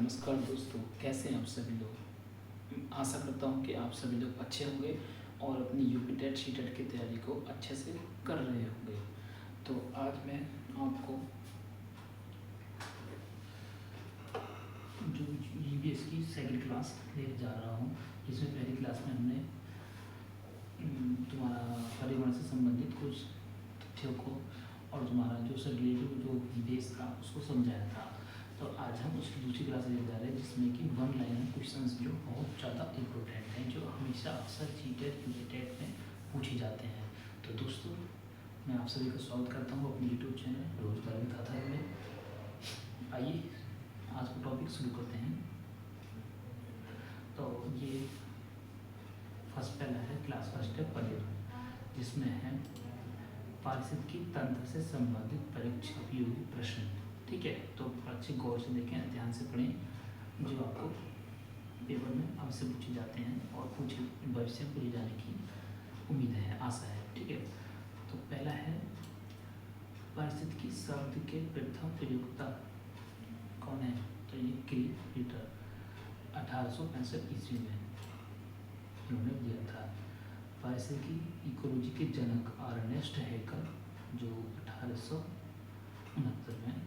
नमस्कार दोस्तों, कैसे हैं आप सभी लोग। आशा करता हूं कि आप सभी लोग अच्छे होंगे और अपनी यूपी टेट सी टेट की तैयारी को अच्छे से कर रहे होंगे। तो आज मैं आपको जो ईवीएस की सेकंड क्लास लेने जा रहा हूं, जिसमें पहली क्लास में हमने तुम्हारा परिवहन से संबंधित कुछ तथ्यों को और तुम्हारा जो उससे रिलेटिव जो बेस था उसको समझाया था। तो आज हम उसकी दूसरी क्लास लेने जा रहे हैं, जिसमें कि वन लाइन क्वेश्चंस जो बहुत ज़्यादा इम्पोर्टेंट हैं, जो हमेशा अक्सर जीटेट यूनिटेट में पूछे जाते हैं। तो दोस्तों, मैं आप सभी का स्वागत करता हूँ अपने यूट्यूब चैनल रोजगार विद आधार में। आइए आज का टॉपिक शुरू करते हैं। तो ये पहला है क्लास फर्स्ट है परिवहन, जिसमें है पारिस्थितिकी तंत्र से संबंधित परीक्षा उपयोगी प्रश्न। ठीक है, तो अच्छे गौर से देखें, ध्यान से पढ़ें, जो आपको पेपर में अवश्य पूछे जाते हैं और भविष्य में पूछे जाने की उम्मीद है, आशा है। ठीक है, तो पहला है पारिस्थितिकी शब्द के प्रथम प्रयोक्ता कौन है। तो ये क्रीटर 1865 ईस्वी में इन्होंने दिया था। पारिस्थितिकी इकोलॉजी के जनक अर्नेस्ट हैकर, जो 1869 में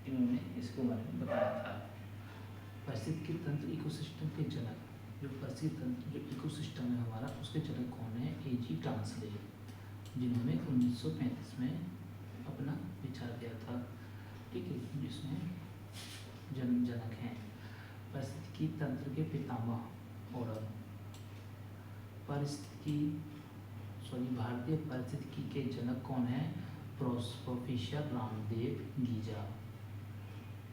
इन्होंने इसके बारे में बताया था। पारिस्थितिकी तंत्र इकोसिस्टम के जनक, जो पारिस्थितिकी तंत्र जो इकोसिस्टम है हमारा, उसके जनक कौन है। एजी टांसले, जिन्होंने 1935 में अपना विचार दिया था। ठीक है, जिसमें जनक हैं पारिस्थितिकी तंत्र के पितामह और भारतीय पारिस्थितिकी के जनक कौन है। Professor Ramdev Giza.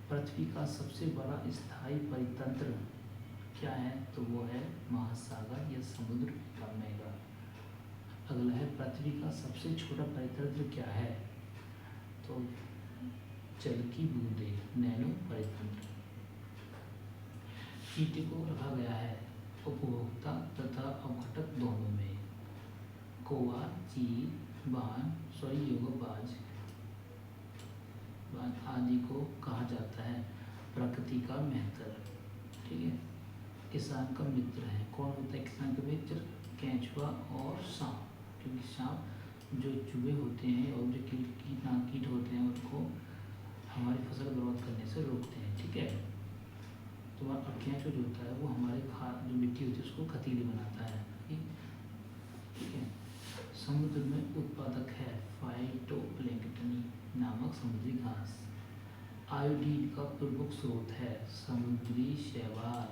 पृथ्वी का सबसे बड़ा स्थायी परितंत्र क्या है, तो वो है महासागर या समुद्र का मेगा। अगला है पृथ्वी का सबसे छोटा परितंत्र क्या है, तो जल की बूंदे, नैनो परितंत्र। ईटे को रखा गया है उपभोक्ता तथा अवघटक दोनों में। कौवा, चील, बाज आदि को कहा जाता है प्रकृति का मित्र। ठीक है, किसान का मित्र है। कौन होता है किसान का मित्र। केंचुआ और सांप, क्योंकि सांप जो चूहे होते हैं और जो कीट होते हैं उनको हमारी फसल बर्बाद करने से रोकते हैं। ठीक है, तो केंचुआ जो होता है वो हमारे खाद जो मिट्टी होती है उसको खतीली बनाता है। ठीक है, समुद्र में उत्पादक है फाइटोप्लैंक्टन नामक समुद्री घास। आयोडीन का प्रमुख स्रोत है समुद्री शैवाल।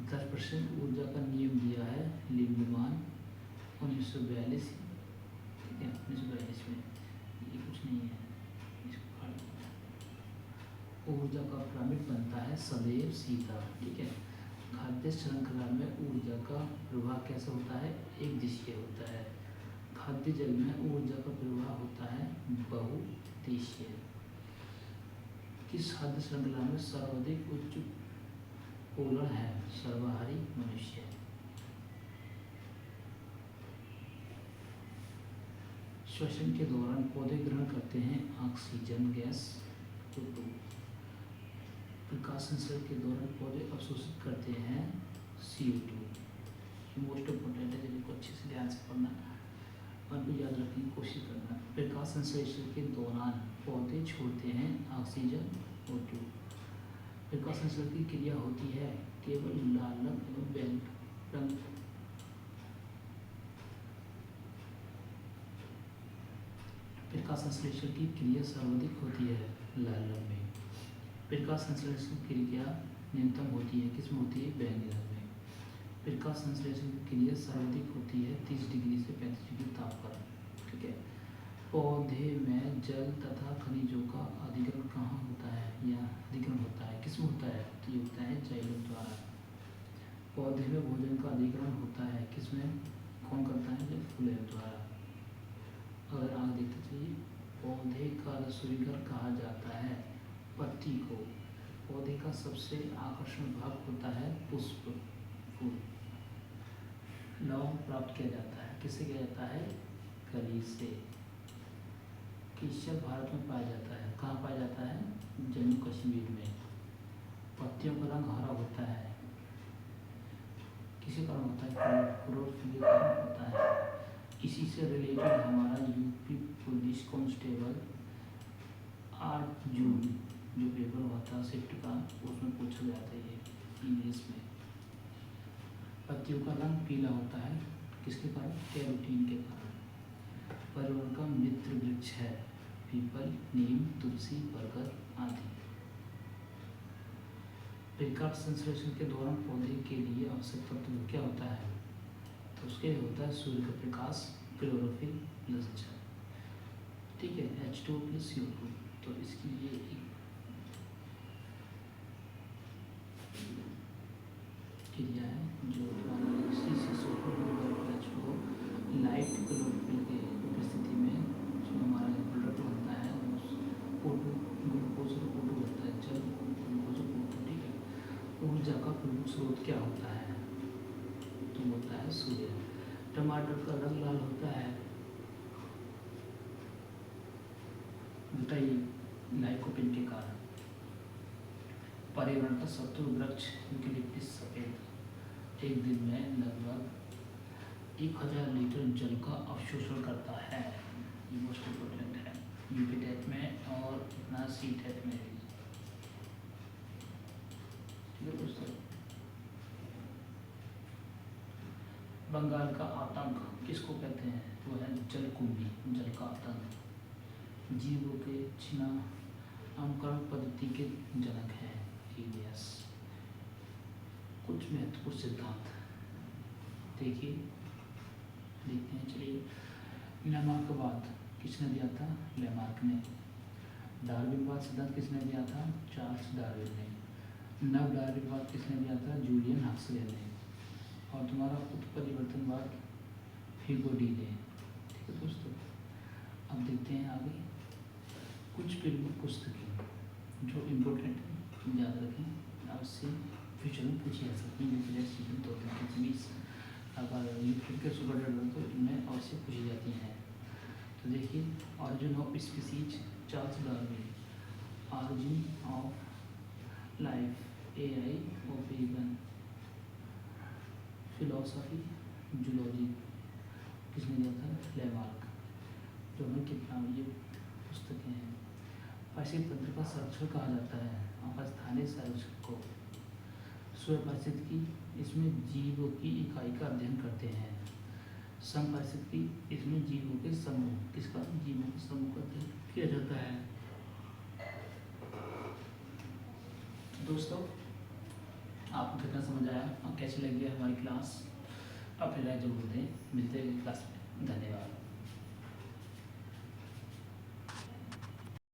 10% ऊर्जा का नियम दिया है लिंडमान 1942। ठीक है, 1942 में। ये कुछ नहीं है, ऊर्जा का पिरामिड बनता है सदैव सीधा। ठीक है, खाद्य श्रृंखला में ऊर्जा का प्रवाह कैसा होता है, एक दिशीय होता है। खाद्य जल में ऊर्जा का प्रवाह होता है बहुदिशीय। किस खाद्य श्रृंखला में सर्वाधिक उच्च पोलर है, सर्वाहारी मनुष्य। श्वसन के दौरान पौधे ग्रहण करते हैं ऑक्सीजन गैस को। प्रकाश संश्लेषण के दौरान पौधे अवशोषित करते हैं CO2। मोस्ट इम्पोर्टेंट है, जिनको अच्छे से ध्यान से पढ़ना और भी याद रखने की कोशिश करना। प्रकाश संश्लेषण के दौरान पौधे छोड़ते हैं ऑक्सीजन O2। प्रकाश संश्लेषण की क्रिया होती है केवल लाल रंग एवं बैंगनी रंग। प्रकाश संश्लेषण की क्रिया सर्वाधिक होती है लाल रंग में। प्रकाश संश्लेषण की क्रिया न्यूनतम होती है किसमें होती है, बैंगनी रंग में। प्रकाश संश्लेषण की क्रिया सर्वाधिक होती है 30 डिग्री से 35 डिग्री ताप पर। ठीक है, पौधे में जल तथा खनिजों का अधिग्रहण कहाँ होता है, या अधिग्रहण होता है किसमें होता है, तो ये होता है जाइलम द्वारा। पौधे में भोजन का अधिग्रहण होता है किसमें, कौन करता है, जब फूलों द्वारा। अगर आगे देखते चलिए, पौधे का रसोई घर कहा जाता है पत्ती को। पौधे का सबसे आकर्षण भाग होता है पुष्प, फूल। लवण प्राप्त किया जाता है किससे किया जाता है, कली से। केशर भारत में पाया जाता है। कहाँ पाया जाता है? जम्मू कश्मीर में। पत्तियों का रंग हरा होता है, किसी कारण होता है? क्लोरोफिल के कारण होता है। इसी से रिलेटेड हमारा यूपी पुलिस कांस्टेबल 8 जून जो पेपर हुआ था शिफ्ट का, उसमें पूछा गया था ये इंग्लिश में। पत्तियों का रंग पीला होता है, किसके कारण? कैरोटीन के कारण। पर्यावरण का मित्र वृक्ष है पीपल, नीम, तुलसी, बरगद आदि। प्रकाश संश्लेषण के दौरान पौधे के लिए आवश्यक तत्व क्या होता है? तो उसके लिए होता है सूर्य का प्रकाश, क्लोरोफिल प्लस जल। ठीक है, H2 प्लस CO2। तो इसके लिए एक क्रिया है जो लाइट क्लोरोफिल के उपस्थिति में जो हमारा प्रोडक्ट बनता है O2, ग्लूकोज और O2 बनता है, जल, ग्लूकोज और O2। ठीक है, ऊर्जा का प्रमुख स्रोत क्या होता है? तो होता है सूर्य। टमाटर का रंग लाल होता है, बताइए, लाइकोपिन के कारण। पर्यावरण का शत्रु वृक्ष यूकेलिप्टस सफेद एक दिन में लगभग 1000 लीटर जल का अवशोषण करता है। ये मोस्ट इम्पोर्टेंट है यूपी टेट में और अपना सी टेट में भी। ठीक है दोस्तों, बंगाल का आतंक किसको कहते हैं? वो है जलकुंभी, जल का आतंक। जीवों के छिना नामकरण पद्धति के जनक हैं हीलियस। कुछ महत्वपूर्ण सिद्धांत देखिए, देखते हैं, चलिए। लेमार्कवाद किसने दिया था? लेमार्क ने। डार्विनवाद सिद्धांत किसने दिया था? चार्ल्स डार्विन ने। नव डार्विनवाद किसने दिया था? जूलियन हक्सले ने। और तुम्हारा उत्परिवर्तनवाद फिगोडी ने। ठीक है दोस्तों, अब देखते हैं आगे कुछ प्रमुख पुस्तकें जो इम्पोर्टेंट है, याद रखें, आपसे फ्यूचर में पूछी जा सकती है। सीजन 2020 अगर यूट्यूब के सुपर डेट तो इनमें अवश्य पूछी जाती हैं। तो देखिए, origin of species Charles Darwin, origin of life AI of Avon, philosophy zoology किसने दिया था? लेमार्क। दोनों कितना ये पुस्तकें हैं। पारिस्थितिक तंत्र का संरक्षण कहा जाता है अपस्थानीय संरक्षक को। स्वयं पारिस्थितिकी, इसमें जीवों की इकाई का अध्ययन करते हैं। समपारिस्थितिकी, इसमें जीवों के समूह, किसका? जीवों के समूह का अध्ययन किया जाता है। दोस्तों, आपको कितना समझ आया और कैसी लगी हमारी क्लास? आप फिर जरूर दें। मिलते हैं क्लास में। धन्यवाद।